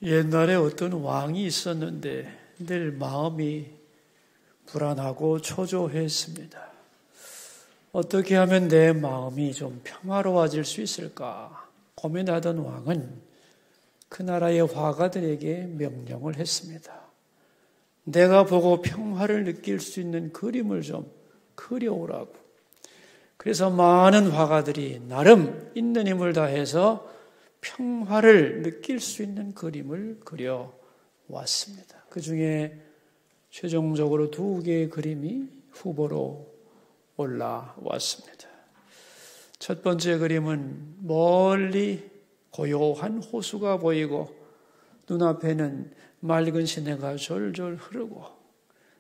옛날에 어떤 왕이 있었는데 늘 마음이 불안하고 초조했습니다. 어떻게 하면 내 마음이 좀 평화로워질 수 있을까 고민하던 왕은 그 나라의 화가들에게 명령을 했습니다. 내가 보고 평화를 느낄 수 있는 그림을 좀 그려오라고. 그래서 많은 화가들이 나름 있는 힘을 다해서 평화를 느낄 수 있는 그림을 그려왔습니다. 그 중에 최종적으로 2개의 그림이 후보로 올라왔습니다. 첫 번째 그림은 멀리 고요한 호수가 보이고 눈앞에는 맑은 시내가 졸졸 흐르고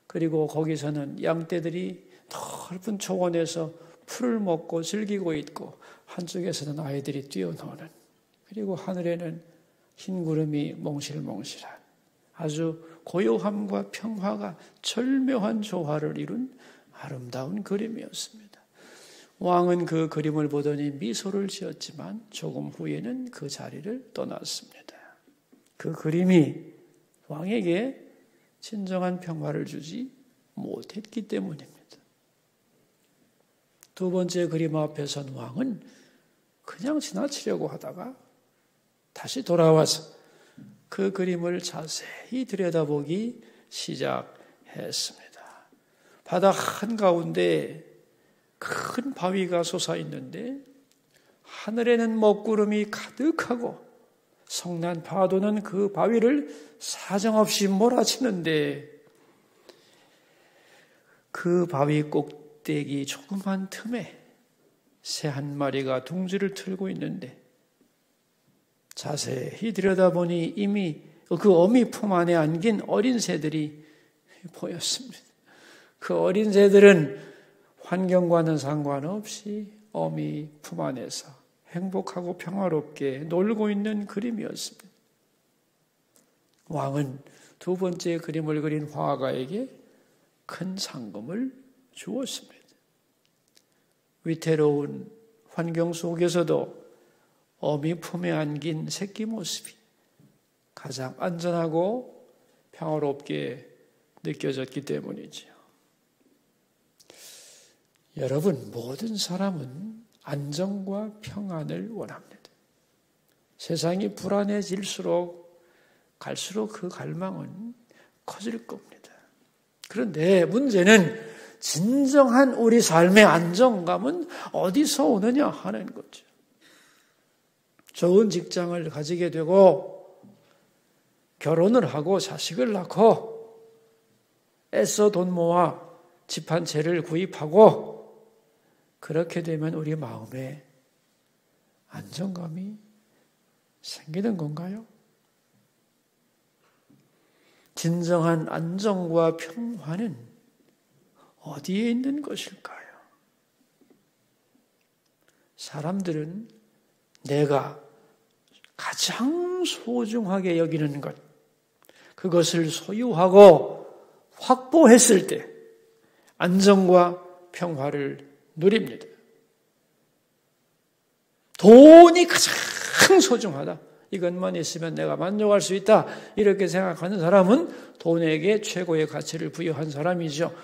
그리고 거기서는 양떼들이 넓은 초원에서 풀을 먹고 즐기고 있고 한쪽에서는 아이들이 뛰어노는 그리고 하늘에는 흰 구름이 몽실몽실한 아주 고요함과 평화가 절묘한 조화를 이룬 아름다운 그림이었습니다. 왕은 그 그림을 보더니 미소를 지었지만 조금 후에는 그 자리를 떠났습니다. 그 그림이 왕에게 진정한 평화를 주지 못했기 때문입니다. 두 번째 그림 앞에 선 왕은 그냥 지나치려고 하다가 다시 돌아와서 그 그림을 자세히 들여다보기 시작했습니다. 바다 한가운데 큰 바위가 솟아있는데 하늘에는 먹구름이 가득하고 성난 파도는 그 바위를 사정없이 몰아치는데 그 바위 꼭대기 조그만 틈에 새 한 마리가 둥지를 틀고 있는데 자세히 들여다보니 이미 그 어미 품 안에 안긴 어린 새들이 보였습니다. 그 어린 새들은 환경과는 상관없이 어미 품 안에서 행복하고 평화롭게 놀고 있는 그림이었습니다. 왕은 두 번째 그림을 그린 화가에게 큰 상금을 주었습니다. 위태로운 환경 속에서도 어미 품에 안긴 새끼 모습이 가장 안전하고 평화롭게 느껴졌기 때문이지요. 여러분, 모든 사람은 안정과 평안을 원합니다. 세상이 불안해질수록 갈수록 그 갈망은 커질 겁니다. 그런데 문제는 진정한 우리 삶의 안정감은 어디서 오느냐 하는 거죠. 좋은 직장을 가지게 되고 결혼을 하고 자식을 낳고 애써 돈 모아 집 한 채를 구입하고 그렇게 되면 우리 마음에 안정감이 생기는 건가요? 진정한 안정과 평화는 어디에 있는 것일까요? 사람들은 내가 가장 소중하게 여기는 것, 그것을 소유하고 확보했을 때 안정과 평화를 누립니다. 돈이 가장 소중하다. 이것만 있으면 내가 만족할 수 있다. 이렇게 생각하는 사람은 돈에게 최고의 가치를 부여한 사람이죠.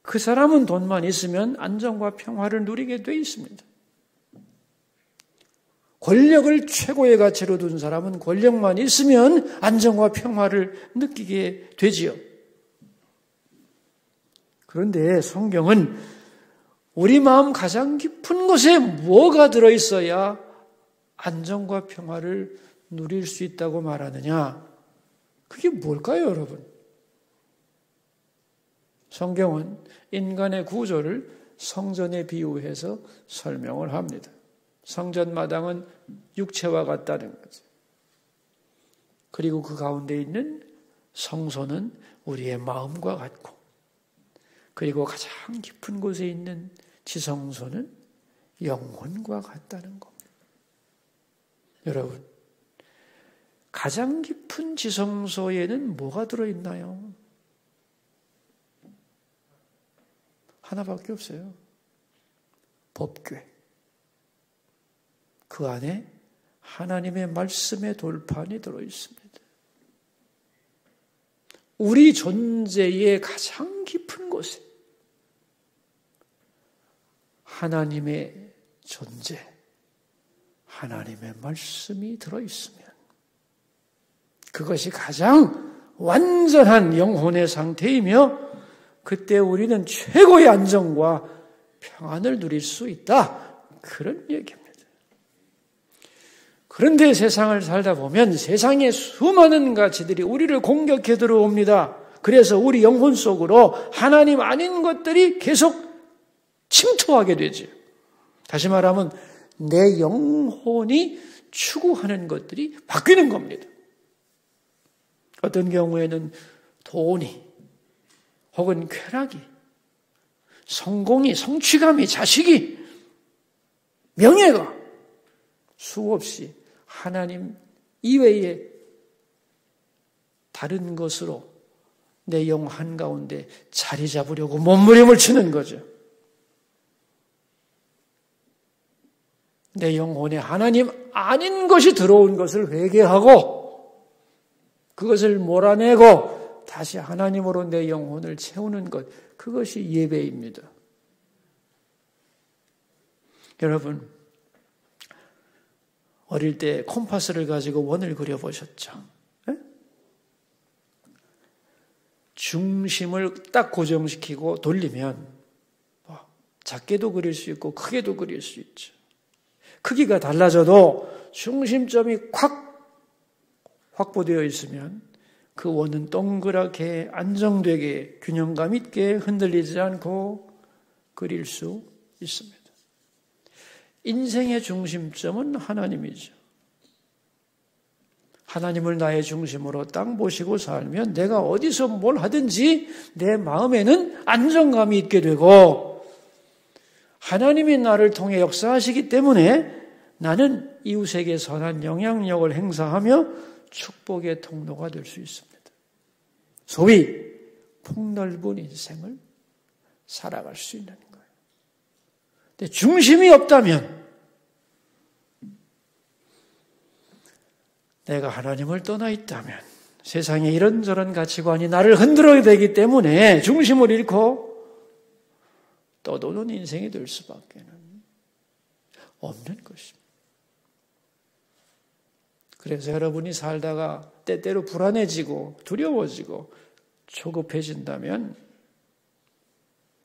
그 사람은 돈만 있으면 안정과 평화를 누리게 돼 있습니다. 권력을 최고의 가치로 둔 사람은 권력만 있으면 안정과 평화를 느끼게 되지요. 그런데 성경은 우리 마음 가장 깊은 곳에 뭐가 들어있어야 안정과 평화를 누릴 수 있다고 말하느냐? 그게 뭘까요, 여러분? 성경은 인간의 구조를 성전에 비유해서 설명을 합니다. 성전 마당은 육체와 같다는 거죠. 그리고 그 가운데 있는 성소는 우리의 마음과 같고, 그리고 가장 깊은 곳에 있는 지성소는 영혼과 같다는 겁니다. 여러분, 가장 깊은 지성소에는 뭐가 들어있나요? 하나밖에 없어요. 법궤. 그 안에 하나님의 말씀의 돌판이 들어있습니다. 우리 존재의 가장 깊은 곳에 하나님의 존재, 하나님의 말씀이 들어있으면 그것이 가장 완전한 영혼의 상태이며 그때 우리는 최고의 안정과 평안을 누릴 수 있다. 그런 얘기입니다. 그런데 세상을 살다 보면 세상의 수많은 가치들이 우리를 공격해 들어옵니다. 그래서 우리 영혼 속으로 하나님 아닌 것들이 계속 침투하게 되죠. 다시 말하면 내 영혼이 추구하는 것들이 바뀌는 겁니다. 어떤 경우에는 돈이 혹은 쾌락이, 성공이, 성취감이, 자식이, 명예가 수없이 하나님 이외의 다른 것으로 내 영 한가운데 자리 잡으려고 몸부림을 치는 거죠. 내 영혼에 하나님 아닌 것이 들어온 것을 회개하고 그것을 몰아내고 다시 하나님으로 내 영혼을 채우는 것, 그것이 예배입니다. 여러분, 어릴 때 콤파스를 가지고 원을 그려보셨죠? 네? 중심을 딱 고정시키고 돌리면 작게도 그릴 수 있고 크게도 그릴 수 있죠. 크기가 달라져도 중심점이 확보되어 있으면 그 원은 동그랗게 안정되게 균형감 있게 흔들리지 않고 그릴 수 있습니다. 인생의 중심점은 하나님이죠. 하나님을 나의 중심으로 딱 모시고 살면 내가 어디서 뭘 하든지 내 마음에는 안정감이 있게 되고 하나님이 나를 통해 역사하시기 때문에 나는 이웃에게 선한 영향력을 행사하며 축복의 통로가 될 수 있습니다. 소위 폭넓은 인생을 살아갈 수 있는 거예요. 근데 중심이 없다면 내가 하나님을 떠나 있다면 세상에 이런저런 가치관이 나를 흔들어야 되기 때문에 중심을 잃고 떠도는 인생이 될 수밖에 없는 것입니다. 그래서 여러분이 살다가 때때로 불안해지고 두려워지고 조급해진다면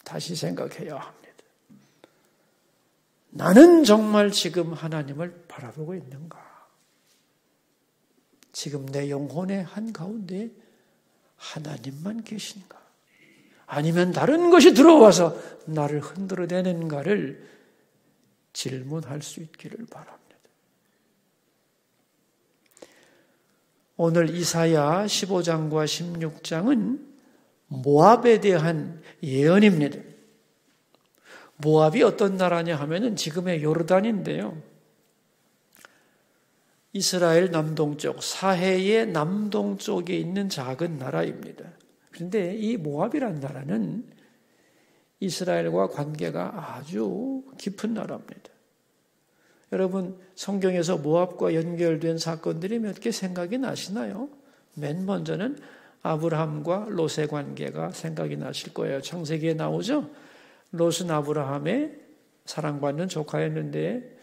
다시 생각해야 합니다. 나는 정말 지금 하나님을 바라보고 있는가? 지금 내 영혼의 한가운데 하나님만 계신가? 아니면 다른 것이 들어와서 나를 흔들어대는가를 질문할 수 있기를 바랍니다. 오늘 이사야 15장과 16장은 모압에 대한 예언입니다. 모압이 어떤 나라냐 하면은 지금의 요르단인데요. 이스라엘 남동쪽, 사해의 남동쪽에 있는 작은 나라입니다. 그런데 이 모압이라는 나라는 이스라엘과 관계가 아주 깊은 나라입니다. 여러분, 성경에서 모압과 연결된 사건들이 몇 개 생각이 나시나요? 맨 먼저는 아브라함과 롯의 관계가 생각이 나실 거예요. 창세기에 나오죠? 롯은 아브라함의 사랑받는 조카였는데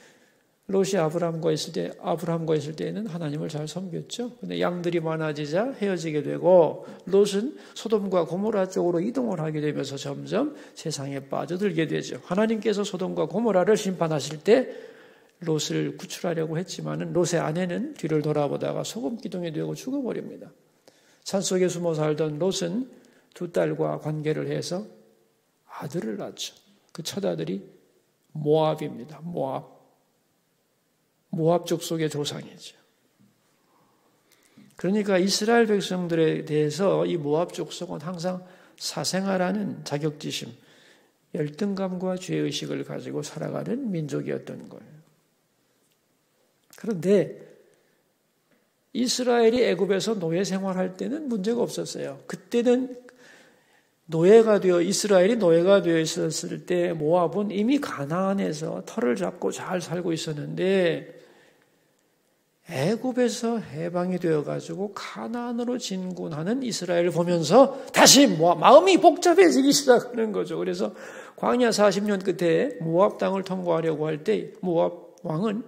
롯이 아브라함과 있을 때에는 하나님을 잘 섬겼죠. 근데 양들이 많아지자 헤어지게 되고 롯은 소돔과 고모라 쪽으로 이동을 하게 되면서 점점 세상에 빠져들게 되죠. 하나님께서 소돔과 고모라를 심판하실 때 롯을 구출하려고 했지만은 롯의 아내는 뒤를 돌아보다가 소금 기둥이 되고 죽어버립니다. 산속에 숨어 살던 롯은 두 딸과 관계를 해서 아들을 낳죠. 그 첫 아들이 모압입니다. 모압 족속의 조상이죠. 그러니까 이스라엘 백성들에 대해서 이 모압 족속은 항상 사생아라는 자격지심, 열등감과 죄의식을 가지고 살아가는 민족이었던 거예요. 그런데 이스라엘이 애굽에서 노예 생활할 때는 문제가 없었어요. 그때는 이스라엘이 노예가 되어 있었을 때 모압은 이미 가나안에서 터를 잡고 잘 살고 있었는데 애굽에서 해방이 되어가지고 가나안으로 진군하는 이스라엘을 보면서 다시 마음이 복잡해지기 시작하는 거죠. 그래서 광야 40년 끝에 모압 땅을 통과하려고 할 때 모압 왕은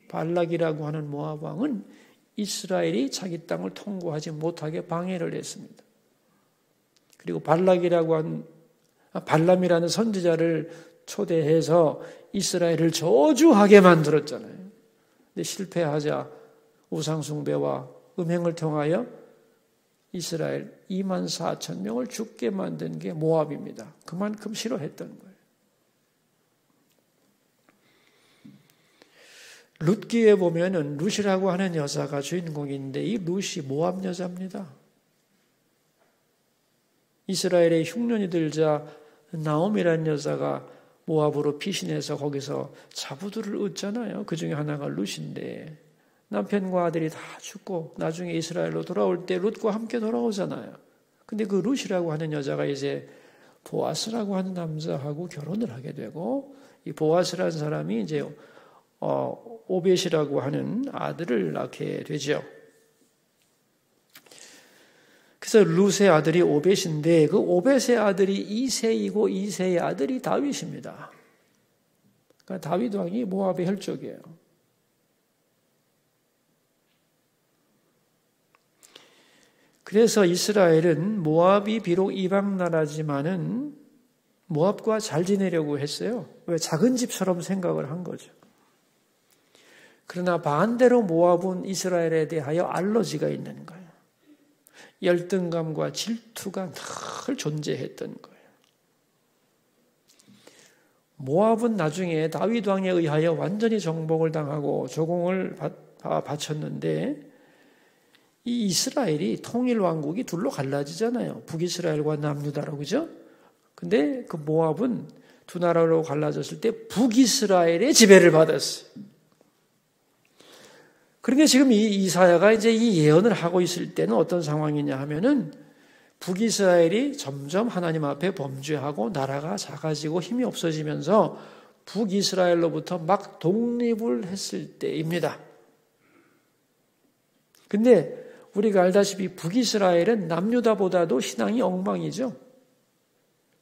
발락이라고 하는 모압 왕은 이스라엘이 자기 땅을 통과하지 못하게 방해를 했습니다. 그리고 발람이라는 선지자를 초대해서 이스라엘을 저주하게 만들었잖아요. 근데 실패하자 우상숭배와 음행을 통하여 이스라엘 24,000명을 죽게 만든 게 모압입니다. 그만큼 싫어했던 거예요. 룻기에 보면은 룻이라고 하는 여자가 주인공인데 이 룻이 모압 여자입니다. 이스라엘의 흉년이 들자 나옴이라는 여자가 모압으로 피신해서 거기서 자부들을 얻잖아요. 그 중에 하나가 룻인데 남편과 아들이 다 죽고 나중에 이스라엘로 돌아올 때 룻과 함께 돌아오잖아요. 근데 그 룻이라고 하는 여자가 이제 보아스라고 하는 남자하고 결혼을 하게 되고 이 보아스라는 사람이 이제 오벳이라고 하는 아들을 낳게 되죠. 그래서 룻의 아들이 오벳인데 그 오벳의 아들이 이새이고 이새의 아들이 다윗입니다. 그러니까 다윗 왕이 모압의 혈족이에요. 그래서 이스라엘은 모압이 비록 이방 나라지만은 모압과 잘 지내려고 했어요. 왜? 작은 집처럼 생각을 한 거죠. 그러나 반대로 모압은 이스라엘에 대하여 알러지가 있는 거예요. 열등감과 질투가 늘 존재했던 거예요. 모압은 나중에 다윗 왕에 의하여 완전히 정복을 당하고 조공을 바쳤는데 이 이스라엘이 통일 왕국이 둘로 갈라지잖아요. 북이스라엘과 남유다로, 그죠? 근데 그 모압은 두 나라로 갈라졌을 때 북이스라엘의 지배를 받았어요. 그런데 지금 이 이사야가 이제 이 예언을 하고 있을 때는 어떤 상황이냐 하면은 북이스라엘이 점점 하나님 앞에 범죄하고 나라가 작아지고 힘이 없어지면서 북이스라엘로부터 막 독립을 했을 때입니다. 근데 우리가 알다시피 북이스라엘은 남유다보다도 신앙이 엉망이죠.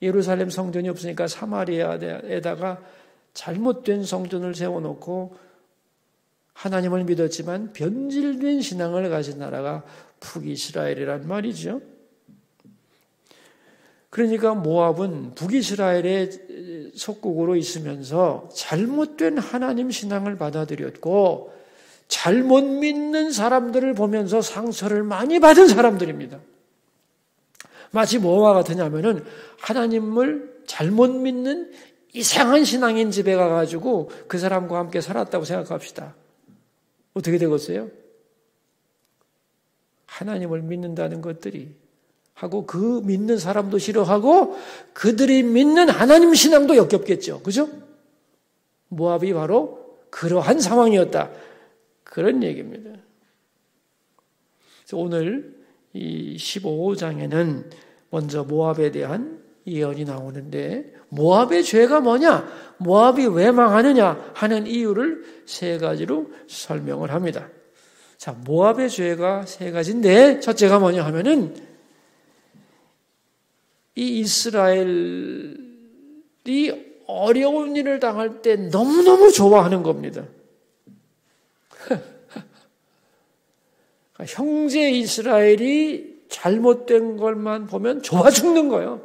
예루살렘 성전이 없으니까 사마리아에다가 잘못된 성전을 세워놓고 하나님을 믿었지만 변질된 신앙을 가진 나라가 북이스라엘이란 말이죠. 그러니까 모압은 북이스라엘의 속국으로 있으면서 잘못된 하나님 신앙을 받아들였고 잘못 믿는 사람들을 보면서 상처를 많이 받은 사람들입니다. 마치 뭐와 같으냐면은 하나님을 잘못 믿는 이상한 신앙인 집에 가가지고 그 사람과 함께 살았다고 생각합시다. 어떻게 되겠어요? 하나님을 믿는다는 것들이 하고 그 믿는 사람도 싫어하고 그들이 믿는 하나님 신앙도 역겹겠죠. 그죠? 모압이 바로 그러한 상황이었다. 그런 얘기입니다. 그래서 오늘 이 15장에는 먼저 모압에 대한 예언이 나오는데 모압의 죄가 뭐냐? 모압이 왜 망하느냐 하는 이유를 세 가지로 설명을 합니다. 자, 모압의 죄가 세 가지인데 첫째가 뭐냐 하면은 이 이스라엘이 어려운 일을 당할 때 너무너무 좋아하는 겁니다. 형제 이스라엘이 잘못된 것만 보면 좋아 죽는 거예요.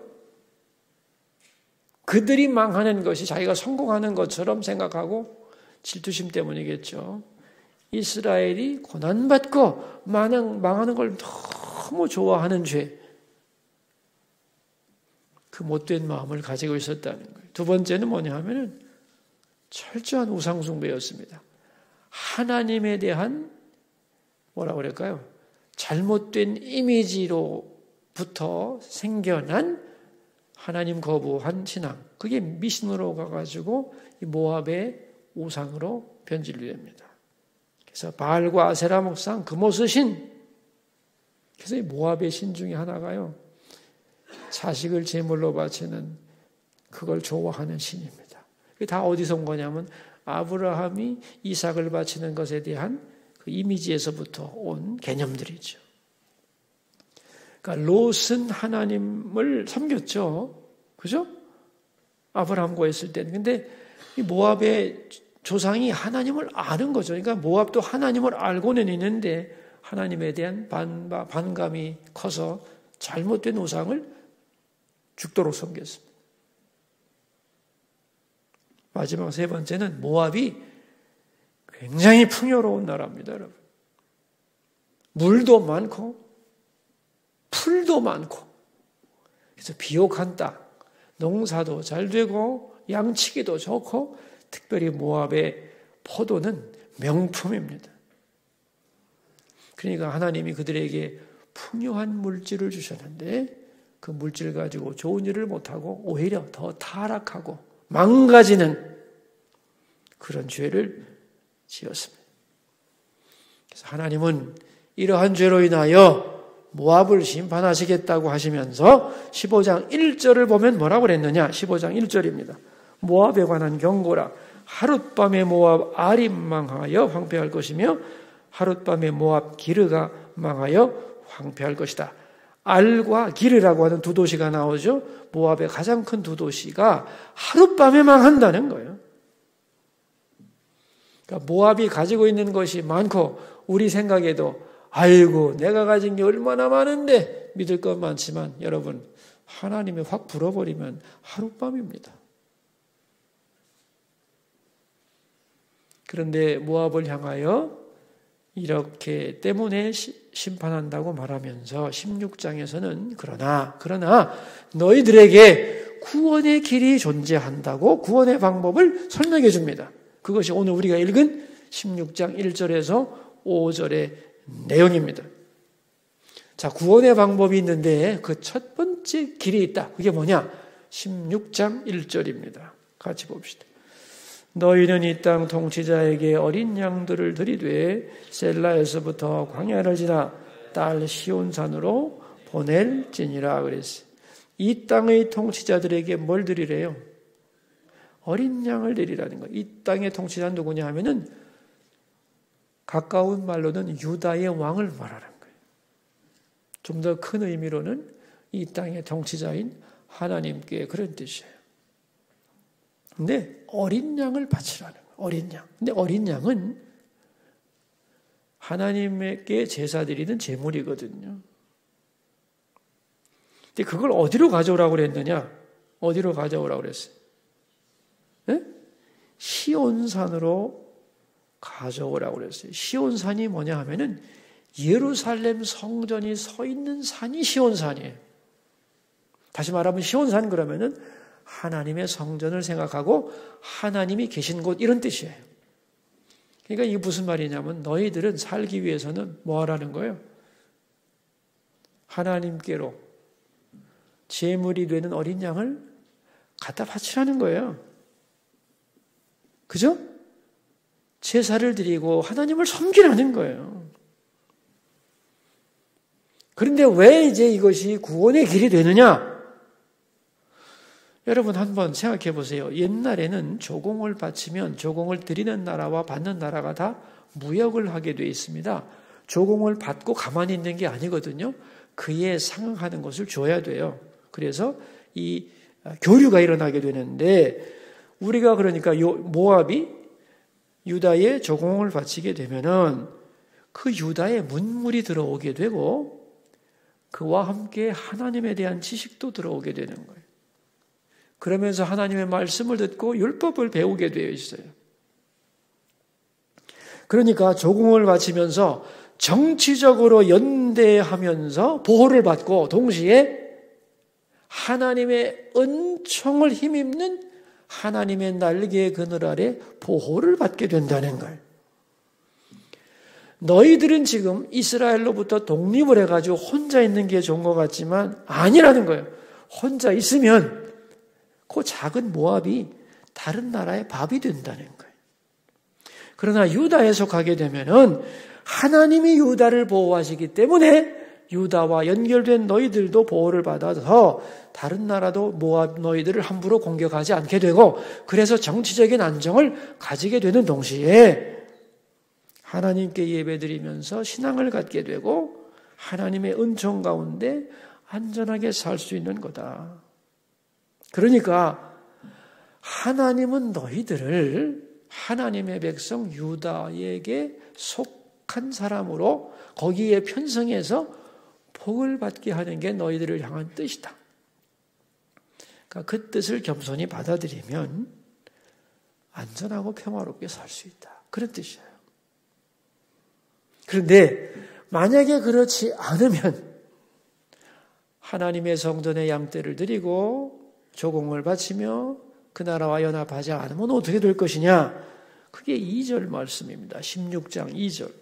그들이 망하는 것이 자기가 성공하는 것처럼 생각하고 질투심 때문이겠죠. 이스라엘이 고난받고 망하는 걸 너무 좋아하는 죄. 그 못된 마음을 가지고 있었다는 거예요. 두 번째는 뭐냐 하면은 철저한 우상숭배였습니다. 하나님에 대한 뭐라고 그럴까요? 잘못된 이미지로부터 생겨난 하나님 거부한 신앙. 그게 미신으로 가가지고 이 모압의 우상으로 변질됩니다. 그래서 바알과 아세라 목상, 금오스 신. 그래서 이 모압의 신 중에 하나가요. 자식을 제물로 바치는 그걸 좋아하는 신입니다. 그게 다 어디서 온 거냐면 아브라함이 이삭을 바치는 것에 대한 그 이미지에서부터 온 개념들이죠. 그러니까 롯은 하나님을 섬겼죠. 그죠? 아브라함과 있을 때는. 근데 이 모압의 조상이 하나님을 아는 거죠. 그러니까 모압도 하나님을 알고는 있는데 하나님에 대한 반감이 커서 잘못된 우상을 죽도록 섬겼습니다. 마지막 세 번째는 모압이 굉장히 풍요로운 나라입니다, 여러분. 물도 많고 풀도 많고 그래서 비옥한 땅, 농사도 잘 되고 양치기도 좋고 특별히 모압의 포도는 명품입니다. 그러니까 하나님이 그들에게 풍요한 물질을 주셨는데 그 물질 가지고 좋은 일을 못하고 오히려 더 타락하고 망가지는 그런 죄를 지었습니다. 그래서 하나님은 이러한 죄로 인하여 모압을 심판하시겠다고 하시면서 15장 1절을 보면 뭐라고 그랬느냐? 15장 1절입니다. 모압에 관한 경고라. 하룻밤에 모압 알이 망하여 황폐할 것이며 하룻밤에 모압 기르가 망하여 황폐할 것이다. 알과 기르라고 하는 두 도시가 나오죠. 모압의 가장 큰 두 도시가 하룻밤에 망한다는 거예요. 그러니까 모압이 가지고 있는 것이 많고 우리 생각에도 아이고 내가 가진 게 얼마나 많은데 믿을 것 많지만 여러분 하나님이 확 불어버리면 하룻밤입니다. 그런데 모압을 향하여 이렇게 때문에 심판한다고 말하면서 16장에서는 그러나 너희들에게 구원의 길이 존재한다고 구원의 방법을 설명해 줍니다. 그것이 오늘 우리가 읽은 16장 1절에서 5절의 내용입니다. 자, 구원의 방법이 있는데 그 첫 번째 길이 있다. 그게 뭐냐? 16장 1절입니다. 같이 봅시다. 너희는 이 땅 통치자에게 어린 양들을 들이되 셀라에서부터 광야를 지나 딸 시온산으로 보낼지니라 그랬어요. 이 땅의 통치자들에게 뭘 드리래요? 어린 양을 드리라는 거예요. 이 땅의 통치자는 누구냐 하면은 가까운 말로는 유다의 왕을 말하는 거예요. 좀 더 큰 의미로는 이 땅의 통치자인 하나님께 그런 뜻이에요. 근데 어린 양을 바치라는 거예요. 어린 양. 근데 어린 양은 하나님께 제사 드리는 제물이거든요. 근데 그걸 어디로 가져오라고 그랬느냐? 어디로 가져오라고 그랬어요? 네? 시온산으로 가져오라고 그랬어요. 시온산이 뭐냐 하면은 예루살렘 성전이 서 있는 산이 시온산이에요. 다시 말하면 시온산 그러면은 하나님의 성전을 생각하고 하나님이 계신 곳 이런 뜻이에요. 그러니까 이게 무슨 말이냐면 너희들은 살기 위해서는 뭐 하라는 거예요? 하나님께로 제물이 되는 어린 양을 갖다 바치라는 거예요. 그죠? 제사를 드리고 하나님을 섬기라는 거예요. 그런데 왜 이제 이것이 구원의 길이 되느냐? 여러분 한번 생각해 보세요. 옛날에는 조공을 바치면 조공을 드리는 나라와 받는 나라가 다 무역을 하게 되어 있습니다. 조공을 받고 가만히 있는 게 아니거든요. 그에 상응하는 것을 줘야 돼요. 그래서 이 교류가 일어나게 되는데 우리가 그러니까 모압이 유다의 조공을 바치게 되면은 그 유다의 문물이 들어오게 되고 그와 함께 하나님에 대한 지식도 들어오게 되는 거예요. 그러면서 하나님의 말씀을 듣고 율법을 배우게 되어 있어요. 그러니까 조공을 바치면서 정치적으로 연대하면서 보호를 받고 동시에 하나님의 은총을 힘입는 하나님의 날개의 그늘 아래 보호를 받게 된다는 거예요. 너희들은 지금 이스라엘로부터 독립을 해가지고 혼자 있는 게 좋은 것 같지만 아니라는 거예요. 혼자 있으면 그 작은 모압이 다른 나라의 밥이 된다는 거예요. 그러나 유다에 속하게 되면은 하나님이 유다를 보호하시기 때문에 유다와 연결된 너희들도 보호를 받아서 다른 나라도 모압 너희들을 함부로 공격하지 않게 되고, 그래서 정치적인 안정을 가지게 되는 동시에 하나님께 예배드리면서 신앙을 갖게 되고 하나님의 은총 가운데 안전하게 살 수 있는 거다. 그러니까 하나님은 너희들을 하나님의 백성 유다에게 속한 사람으로 거기에 편성해서 복을 받게 하는 게 너희들을 향한 뜻이다. 그러니까 그 뜻을 겸손히 받아들이면 안전하고 평화롭게 살 수 있다. 그런 뜻이에요. 그런데 만약에 그렇지 않으면 하나님의 성전에 양떼를 드리고 조공을 바치며 그 나라와 연합하지 않으면 어떻게 될 것이냐? 그게 2절 말씀입니다. 16장 2절.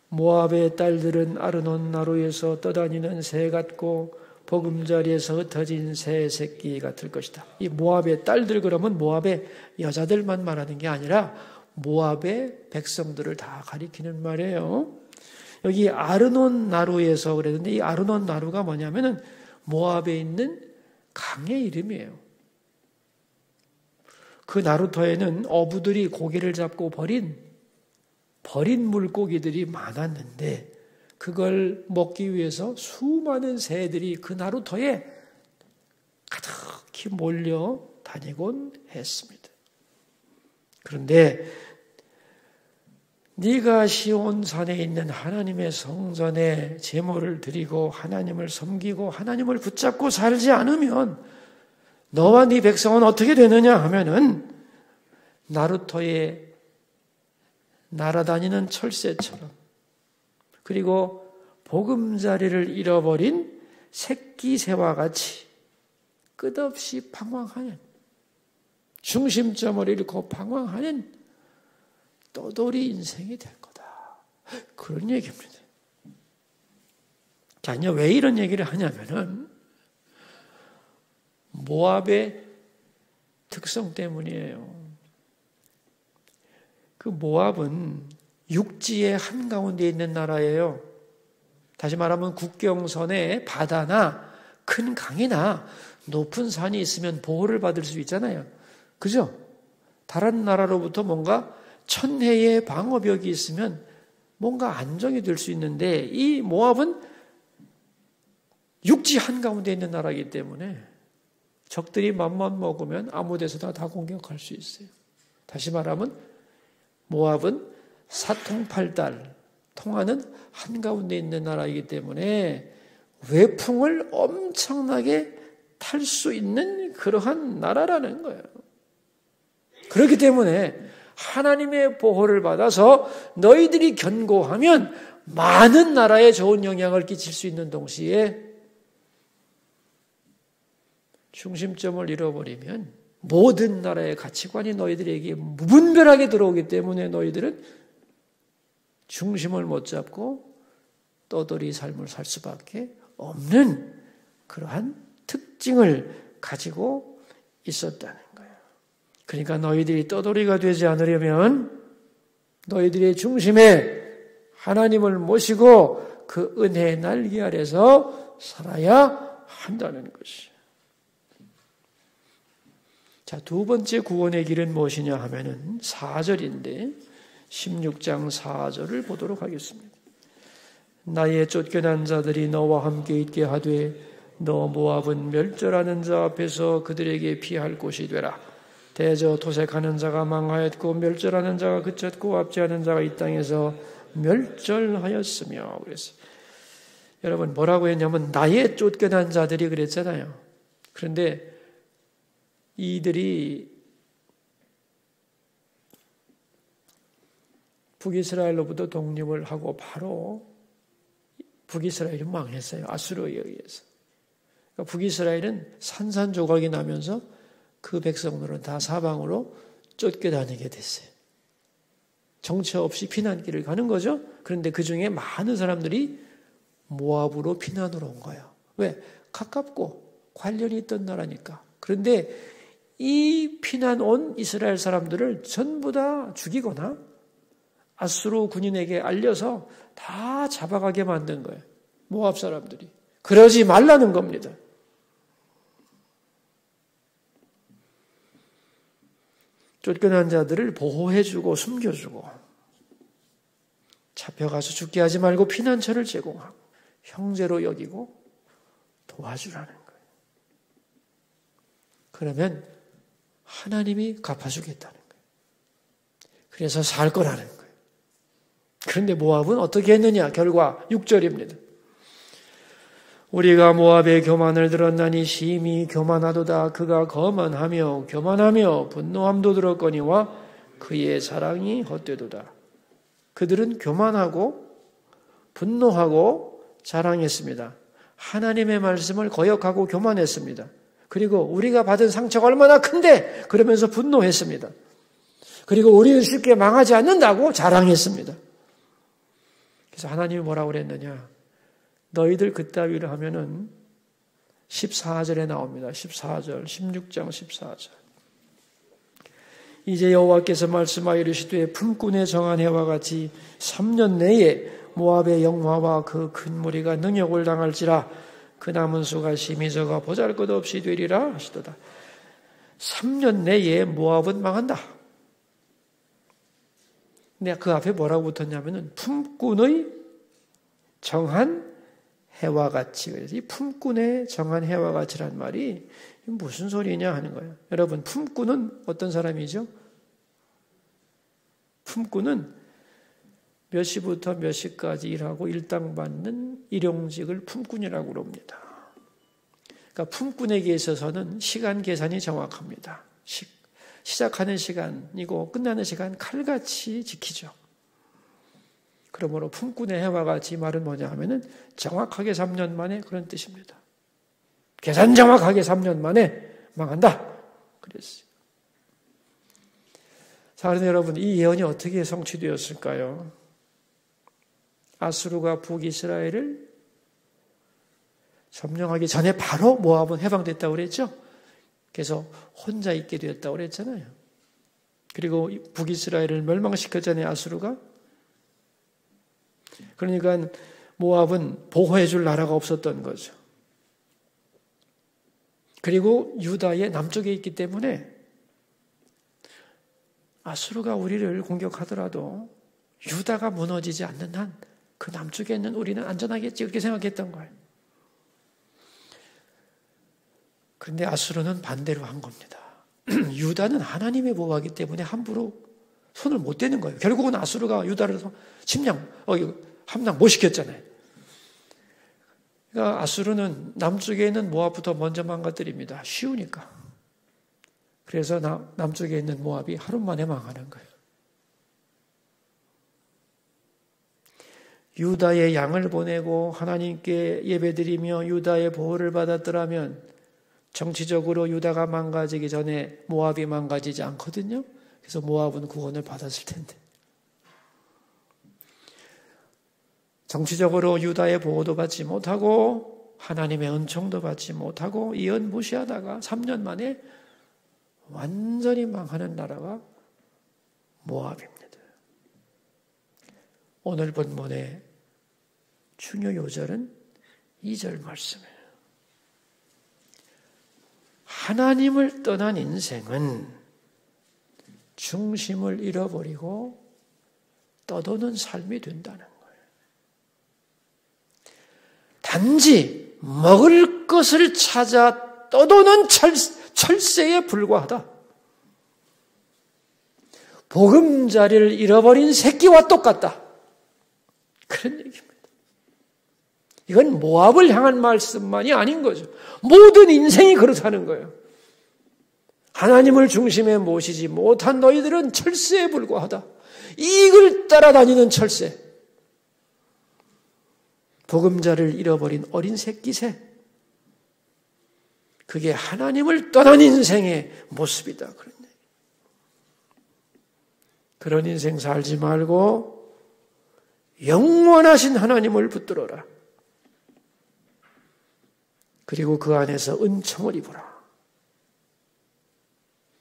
모압의 딸들은 아르논 나루에서 떠다니는 새 같고 보금자리에서 흩어진 새 새끼 같을 것이다. 이 모압의 딸들, 그러면 모압의 여자들만 말하는 게 아니라 모압의 백성들을 다 가리키는 말이에요. 여기 아르논 나루에서 그랬는데, 이 아르논 나루가 뭐냐면은 모압에 있는 강의 이름이에요. 그 나루터에는 어부들이 고기를 잡고 버린 물고기들이 많았는데 그걸 먹기 위해서 수많은 새들이 그 나루터에 가득히 몰려 다니곤 했습니다. 그런데 네가 시온산에 있는 하나님의 성전에 제물을 드리고 하나님을 섬기고 하나님을 붙잡고 살지 않으면 너와 네 백성은 어떻게 되느냐 하면은 나루터에 날아다니는 철새처럼, 그리고 보금자리를 잃어버린 새끼 새와 같이 끝없이 방황하는, 중심점을 잃고 방황하는 떠돌이 인생이 될 거다. 그런 얘기입니다. 자, 왜 이런 얘기를 하냐면은 모압의 특성 때문이에요. 그 모압은 육지의 한가운데 있는 나라예요. 다시 말하면 국경선에 바다나 큰 강이나 높은 산이 있으면 보호를 받을 수 있잖아요. 그죠? 다른 나라로부터 뭔가 천혜의 방어벽이 있으면 뭔가 안정이 될 수 있는데, 이 모압은 육지 한가운데 있는 나라이기 때문에 적들이 맘만 먹으면 아무 데서나 다 공격할 수 있어요. 다시 말하면 모압은 사통팔달 통하는 한가운데 있는 나라이기 때문에 외풍을 엄청나게 탈 수 있는 그러한 나라라는 거예요. 그렇기 때문에 하나님의 보호를 받아서 너희들이 견고하면 많은 나라에 좋은 영향을 끼칠 수 있는 동시에 중심점을 잃어버리면 모든 나라의 가치관이 너희들에게 무분별하게 들어오기 때문에 너희들은 중심을 못 잡고 떠돌이 삶을 살 수밖에 없는 그러한 특징을 가지고 있었다는 거예요. 그러니까 너희들이 떠돌이가 되지 않으려면 너희들의 중심에 하나님을 모시고 그 은혜의 날개 아래서 살아야 한다는 것이에요. 자, 두 번째 구원의 길은 무엇이냐 하면은 4절인데 16장 4절을 보도록 하겠습니다. 나의 쫓겨난 자들이 너와 함께 있게 하되 너 모압은 멸절하는 자 앞에서 그들에게 피할 곳이 되라. 대저 도색하는 자가 망하였고 멸절하는 자가 그쳤고 압제하는 자가 이 땅에서 멸절하였으며. 그래서 여러분 뭐라고 했냐면 나의 쫓겨난 자들이 그랬잖아요. 그런데 이들이 북이스라엘로부터 독립을 하고 바로 북이스라엘이 망했어요. 아수르에 의해서. 그러니까 북이스라엘은 산산조각이 나면서 그 백성들은 다 사방으로 쫓겨다니게 됐어요. 정처 없이 피난길을 가는 거죠. 그런데 그 중에 많은 사람들이 모압으로 피난으로 온 거예요. 왜? 가깝고 관련이 있던 나라니까. 그런데 이 피난 온 이스라엘 사람들을 전부 다 죽이거나 아수르 군인에게 알려서 다 잡아가게 만든 거예요. 모압 사람들이. 그러지 말라는 겁니다. 쫓겨난 자들을 보호해주고 숨겨주고 잡혀가서 죽게 하지 말고 피난처를 제공하고 형제로 여기고 도와주라는 거예요. 그러면 하나님이 갚아주겠다는 거예요. 그래서 살 거라는 거예요. 그런데 모압은 어떻게 했느냐? 결과 6절입니다. 우리가 모압의 교만을 들었나니 심히 교만하도다. 그가 거만하며 교만하며 분노함도 들었거니와 그의 사랑이 헛되도다. 그들은 교만하고 분노하고 자랑했습니다. 하나님의 말씀을 거역하고 교만했습니다. 그리고 우리가 받은 상처가 얼마나 큰데 그러면서 분노했습니다. 그리고 우리는 쉽게 망하지 않는다고 자랑했습니다. 그래서 하나님이 뭐라고 그랬느냐? 너희들 그따위를 하면은 14절에 나옵니다. 14절, 16장 14절. 이제 여호와께서 말씀하여 이르시되 품꾼에 정한 해와 같이 3년 내에 모압의 영화와 그 큰 무리가 능욕을 당할지라 그 남은 수가 심히 적어 보잘것없이 되리라 하시도다. 3년 내에 모압은 망한다. 근데 그 앞에 뭐라고 붙었냐면은 품꾼의 정한 해와 같이. 그래서 이 품꾼의 정한 해와 같이란 말이 무슨 소리냐 하는 거예요. 여러분, 품꾼은 어떤 사람이죠? 품꾼은 몇 시부터 몇 시까지 일하고 일당 받는 일용직을 품꾼이라고 그럽니다. 그러니까 품꾼에게 있어서는 시간 계산이 정확합니다. 시작하는 시간이고 끝나는 시간 칼같이 지키죠. 그러므로 품꾼의 해와 같이 말은 뭐냐 하면은 정확하게 3년 만에 그런 뜻입니다. 계산 정확하게 3년 만에 망한다. 그랬어요. 사랑하는 여러분, 이 예언이 어떻게 성취되었을까요? 아수르가 북이스라엘을 점령하기 전에 바로 모압은 해방됐다고 그랬죠? 그래서 혼자 있게 되었다고 그랬잖아요. 그리고 북이스라엘을 멸망시켰잖아요, 아수르가. 그러니까 모압은 보호해 줄 나라가 없었던 거죠. 그리고 유다의 남쪽에 있기 때문에 아수르가 우리를 공격하더라도 유다가 무너지지 않는 한 그 남쪽에 있는 우리는 안전하겠지, 그렇게 생각했던 거예요. 그런데 아수르는 반대로 한 겁니다. 유다는 하나님의 보호하기 때문에 함부로 손을 못 대는 거예요. 결국은 아수르가 유다를 함락 못 시켰잖아요. 그러니까 아수르는 남쪽에 있는 모압부터 먼저 망가뜨립니다. 쉬우니까. 그래서 남쪽에 있는 모압이 하루 만에 망하는 거예요. 유다의 양을 보내고 하나님께 예배드리며 유다의 보호를 받았더라면 정치적으로 유다가 망가지기 전에 모압이 망가지지 않거든요. 그래서 모압은 구원을 받았을 텐데. 정치적으로 유다의 보호도 받지 못하고 하나님의 은총도 받지 못하고 이언 무시하다가 3년 만에 완전히 망하는 나라가 모압입니다. 오늘 본문의 중요 요절은 2절 말씀이에요. 하나님을 떠난 인생은 중심을 잃어버리고 떠도는 삶이 된다는 거예요. 단지 먹을 것을 찾아 떠도는 철새에 불과하다. 보금자리를 잃어버린 새끼와 똑같다. 그런 얘기입니다. 이건 모압을 향한 말씀만이 아닌 거죠. 모든 인생이 그렇다는 거예요. 하나님을 중심에 모시지 못한 너희들은 철새에 불과하다. 이익을 따라다니는 철새. 보금자를 잃어버린 어린 새끼새. 그게 하나님을 떠난 인생의 모습이다. 그런 인생 살지 말고 영원하신 하나님을 붙들어라. 그리고 그 안에서 은총을 입어라.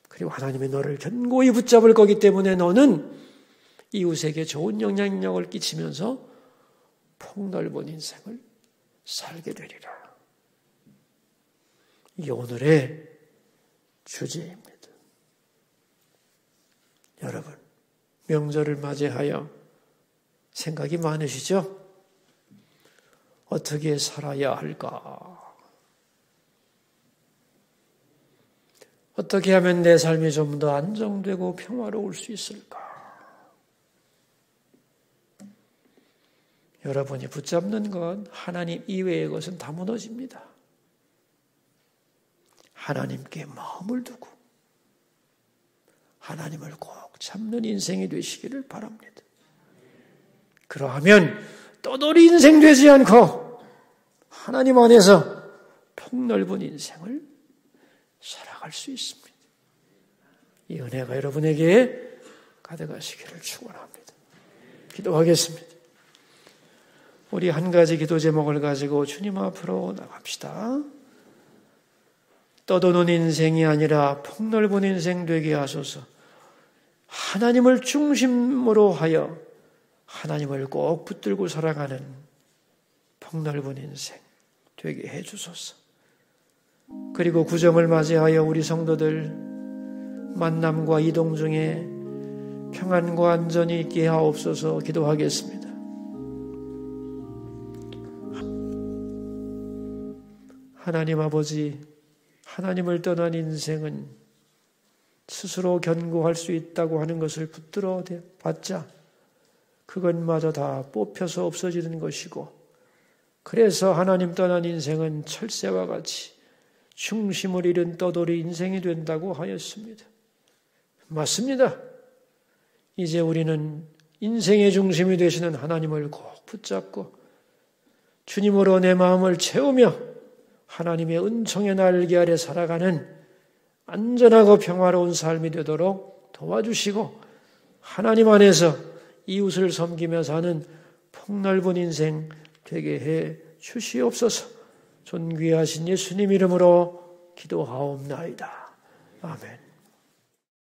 그리고 하나님이 너를 견고히 붙잡을 거기 때문에 너는 이웃에게 좋은 영향력을 끼치면서 폭넓은 인생을 살게 되리라. 이 오늘의 주제입니다. 여러분, 명절을 맞이하여 생각이 많으시죠? 어떻게 살아야 할까? 어떻게 하면 내 삶이 좀 더 안정되고 평화로울 수 있을까? 여러분이 붙잡는 건 하나님 이외의 것은 다 무너집니다. 하나님께 마음을 두고 하나님을 꼭 잡는 인생이 되시기를 바랍니다. 그러하면 떠돌이 인생 되지 않고 하나님 안에서 폭넓은 인생을 살아갈 수 있습니다. 이 은혜가 여러분에게 가득하시기를 축원합니다. 기도하겠습니다. 우리 한 가지 기도 제목을 가지고 주님 앞으로 나갑시다. 떠도는 인생이 아니라 폭넓은 인생 되게 하소서. 하나님을 중심으로 하여 하나님을 꼭 붙들고 살아가는 폭넓은 인생 되게 해 주소서. 그리고 구정을 맞이하여 우리 성도들 만남과 이동 중에 평안과 안전이 있게 하옵소서. 기도하겠습니다. 하나님 아버지, 하나님을 떠난 인생은 스스로 견고할 수 있다고 하는 것을 붙들어 봤자 그것마저 다 뽑혀서 없어지는 것이고, 그래서 하나님 떠난 인생은 철새와 같이 중심을 잃은 떠돌이 인생이 된다고 하였습니다. 맞습니다. 이제 우리는 인생의 중심이 되시는 하나님을 꼭 붙잡고 주님으로 내 마음을 채우며 하나님의 은총의 날개 아래 살아가는 안전하고 평화로운 삶이 되도록 도와주시고, 하나님 안에서 이웃을 섬기며 사는 폭넓은 인생 되게 해 주시옵소서. 존귀하신 예수님 이름으로 기도하옵나이다. 아멘.